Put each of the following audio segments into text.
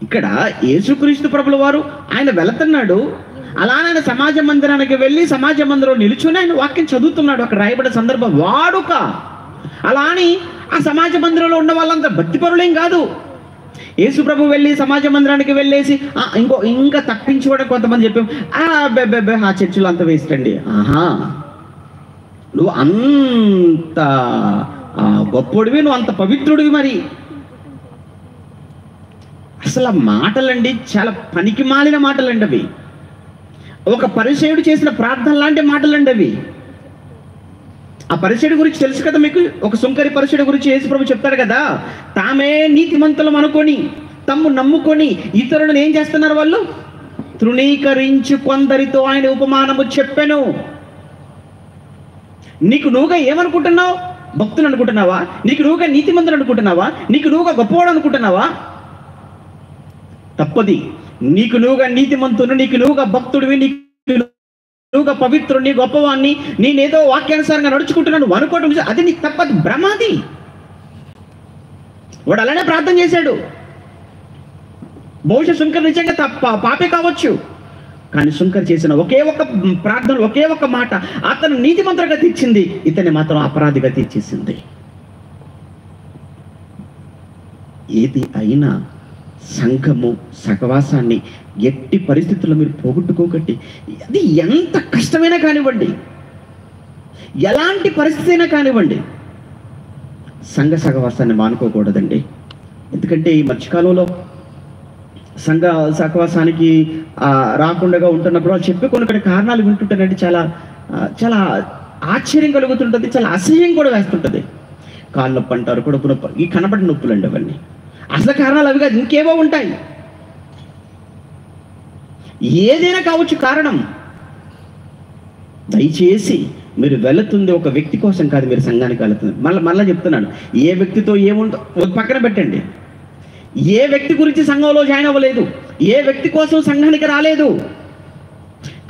ఇక్కడ యేసుక్రీస్తు ప్రభుల వారు ఆయన వెళుతున్నాడు, అలానే ఆయన సమాజ మందిరానికి వెళ్ళి సమాజ మందిరంలో నిలుచుని ఆయన వాక్యం చదువుతున్నాడు. అక్కడ రాయబడిన సందర్భం వాడుక. అలా అని ఆ సమాజ మందిరంలో ఉన్న వాళ్ళంతా భక్తిపరులేం కాదు. యేసు ప్రభు వెళ్ళి సమాజ మందిరానికి వెళ్ళేసి ఇంకా తప్పించుకోవడం కొంతమంది చెప్పాం, ఆ చర్చిలో అంత వేస్ట్ అండి. ఆహా, నువ్వు అంత గొప్పోడివి, నువ్వు అంత పవిత్రుడివి. మరి అసలు ఆ మాటలండి చాలా పనికి మాలిన మాటలండి అవి. ఒక పరిసయ్యుడు చేసిన ప్రార్థన లాంటి మాటలండి అవి. ఆ పరిసయ్యుడి గురించి తెలుసు కదా మీకు. ఒక సుంకరి పరిసయ్యుడి గురించి యేసు ప్రభు చెప్తాడు కదా, తామే నీతిమంతులం అనుకొని తమ్ము నమ్ముకొని ఇతరులను ఏం చేస్తున్నారు, వాళ్ళు తృణీకరించి కొందరితో ఆయన ఉపమానము చెప్పాను. నీకు నువ్వుగా ఏమనుకుంటున్నావు? భక్తులు అనుకుంటున్నావా? నీకు నువ్వుగా నీతిమంతులు అనుకుంటున్నావా? నీకు నువ్వుగా గొప్పవాడు అనుకుంటున్నావా? తప్పది. నీకు నువ్వుగా నీతిమంతుడు, నీకు నువ్వుగా భక్తుడివి, నీకు నువ్వుగా పవిత్రుడిని, గొప్పవాడిని, నేనేదో వాక్యానుసారంగా నడుచుకుంటున్నాను అనుకోవటం అది నీకు తప్పదు, భ్రమాది. వాడు అలానే ప్రార్థన చేశాడు. బహుశా శుంకర్ నిజంగా పాపే కావచ్చు, కానీ శుంకర్ చేసిన ఒకే ఒక ప్రార్థన, ఒకే ఒక మాట అతను నీతిమంతుడిగా తీర్చింది, ఇతన్ని మాత్రం అపరాధిగా తీర్చేసింది. ఏది అయినా సంఘము సహవాసాన్ని ఎట్టి పరిస్థితుల్లో మీరు పోగొట్టుకోకండి. అది ఎంత కష్టమైనా కానివ్వండి, ఎలాంటి పరిస్థితి అయినా కానివ్వండి, సంఘ సహవాసాన్ని మానుకోకూడదండి. ఎందుకంటే ఈ మధ్యకాలంలో సంఘ సహవాసానికి రాకుండా ఉంటున్నప్పుడు వాళ్ళు చెప్పే కొన్ని కారణాలు వింటుంటానండి, చాలా చాలా ఆశ్చర్యం కలుగుతుంటుంది, చాలా అసహ్యం కూడా వేస్తుంటుంది. కాళ్ళ నొప్పి అంటారు, కడుపు నొప్పి, ఈ కనబడిన నొప్పులు అండి అవన్నీ. అసలు కారణాలు అవి కాదు, ఇంకేవో ఉంటాయి. ఏదైనా కావచ్చు కారణం. దయచేసి మీరు వెళుతుంది ఒక వ్యక్తి కోసం కాదు, మీరు సంఘానికి వెళుతుంది. మళ్ళీ చెప్తున్నాను, ఏ వ్యక్తితో ఏముందో పక్కన పెట్టండి. ఏ వ్యక్తి గురించి సంఘంలో జాయిన్ అవ్వలేదు, ఏ వ్యక్తి కోసం సంఘానికి రాలేదు.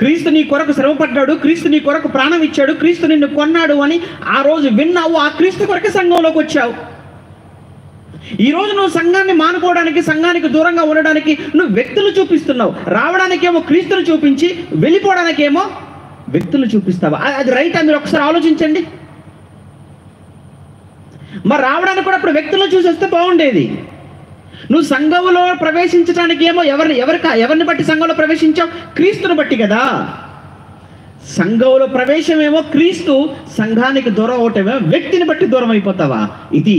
క్రీస్తు నీ కొరకు శ్రమపడ్డాడు, క్రీస్తు నీ కొరకు ప్రాణం ఇచ్చాడు, క్రీస్తు నిన్ను కొన్నాడు అని ఆ రోజు విన్నావు, ఆ క్రీస్తు కొరకు సంఘంలోకి వచ్చావు. ఈరోజు నువ్వు సంఘాన్ని మానుకోవడానికి, సంఘానికి దూరంగా ఉండడానికి నువ్వు వ్యక్తులు చూపిస్తున్నావు. రావడానికేమో క్రీస్తును చూపించి వెళ్ళిపోవడానికేమో వ్యక్తులు చూపిస్తావా? అది రైటా? మీరు ఒకసారి ఆలోచించండి. మరి రావడానికి కూడా అప్పుడు వ్యక్తులను చూసి వస్తే బాగుండేది. నువ్వు సంఘంలో ప్రవేశించడానికి ఏమో ఎవరిని బట్టి సంఘంలో ప్రవేశించావు? క్రీస్తుని బట్టి కదా. సంఘంలో ప్రవేశమేమో క్రీస్తు, సంఘానికి దూరం అవటమేమో వ్యక్తిని బట్టి దూరం అయిపోతావా? ఇది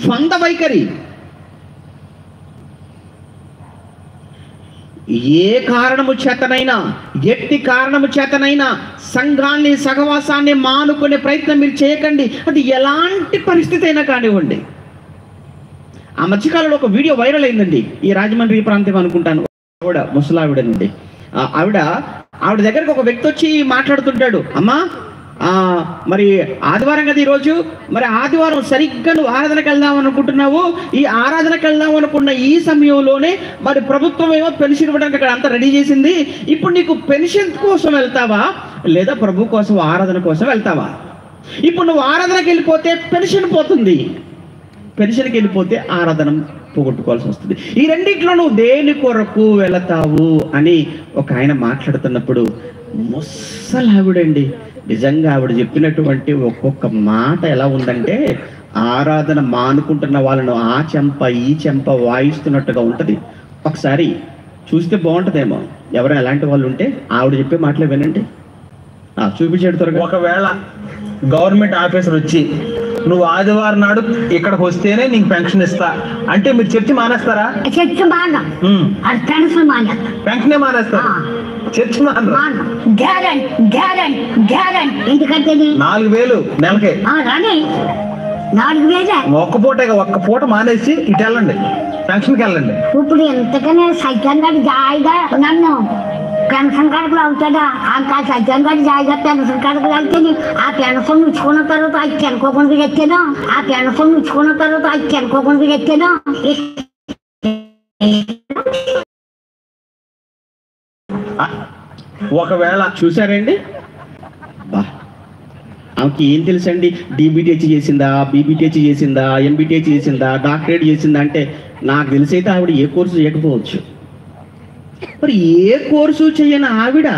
ద్వంద్వ వైఖరి. ఏ కారణము చేతనైనా, ఎట్టి కారణము చేతనైనా సంఘాన్ని సహవాసాన్ని మానుకునే ప్రయత్నం మీరు చేయకండి. అది ఎలాంటి పరిస్థితి అయినా కానివ్వండి. ఆ మధ్యకాలంలో ఒక వీడియో వైరల్ అయిందండి, ఈ రాజమండ్రి ప్రాంతం అనుకుంటాను, ఆవిడ ముసలావిడనండి. ఆవిడ దగ్గరకు ఒక వ్యక్తి వచ్చి మాట్లాడుతుంటాడు, అమ్మా మరి ఆదివారం కదా ఈరోజు, మరి ఆదివారం సరిగ్గా నువ్వు ఆరాధనకు వెళ్దాం అనుకుంటున్నావు, ఈ ఆరాధనకు వెళ్దాం అనుకున్న ఈ సమయంలోనే మరి ప్రభుత్వం ఏమో పెన్షన్ ఇవ్వడానికి అక్కడ అంతా రెడీ చేసింది. ఇప్పుడు నీకు పెన్షన్ కోసం వెళ్తావా లేదా ప్రభు కోసం ఆరాధన కోసం వెళ్తావా? ఇప్పుడు నువ్వు ఆరాధనకి వెళ్ళిపోతే పెన్షన్ పోతుంది, పెన్షన్కి వెళ్ళిపోతే ఆరాధన పోగొట్టుకోవాల్సి వస్తుంది. ఈ రెండింటిలో నువ్వు దేని కొరకు వెళతావు అని ఒక ఆయన మాట్లాడుతున్నప్పుడు ముసలావిడండి, నిజంగా ఆవిడ చెప్పినటువంటి ఒక్కొక్క మాట ఎలా ఉందంటే, ఆరాధన మానుకుంటున్న వాళ్ళను ఆ చెంప ఈ చెంప వాయిస్తున్నట్టుగా ఉంటుంది. ఒకసారి చూస్తే బాగుంటుందేమో, ఎవరైనా ఎలాంటి వాళ్ళు ఉంటే ఆవిడ చెప్పే మాటలే వినండి. చూపించాడు త్వరగా. ఒకవేళ గవర్నమెంట్ ఆఫీసర్ వచ్చి నువ్వు ఆదివారం నాడు ఇక్కడికి వస్తేనే నీకు పెన్షన్ ఇస్తా అంటే మీరు చర్చి మానేస్తారా? చర్చి మాన, పెన్షన్ మానేస్తా, పెన్షనే మానేస్తారు, చర్చి మానరు. ఎందుకంటే 4,000 నెలకే, 4,000 ఒక్క పూట మానేసి ఇటు వెళ్ళండి, పెన్షన్కి వెళ్ళండి. ఇప్పుడు ఎంతకనే సైతం గారి జాయిగా నన్ను పెన్షన్ కార్డులు అవుతుందా? ఆ సైతం గారి జాయిగా పెన్షన్ కార్డులు అయితే ఆ పెన్షన్ ఉంచుకున్న తర్వాత అది చెనుకోకుండా ఎత్తాను, ఆ పెన్షన్ ఉంచుకున్న తర్వాత అది చెనుకోకుండా ఎత్తాను. ఒకవేళ చూసారండి, ఆమెకి ఏం తెలుసండి? డీబీటీహెచ్ చేసిందా, బీబీటీహెచ్ చేసిందా, ఎంబీటీహెచ్ చేసిందా, డాక్టరేట్ చేసిందా అంటే నాకు తెలిసైతే ఆవిడ ఏ కోర్సు చేయకపోవచ్చు. మరి ఏ కోర్సు చేయని ఆవిడ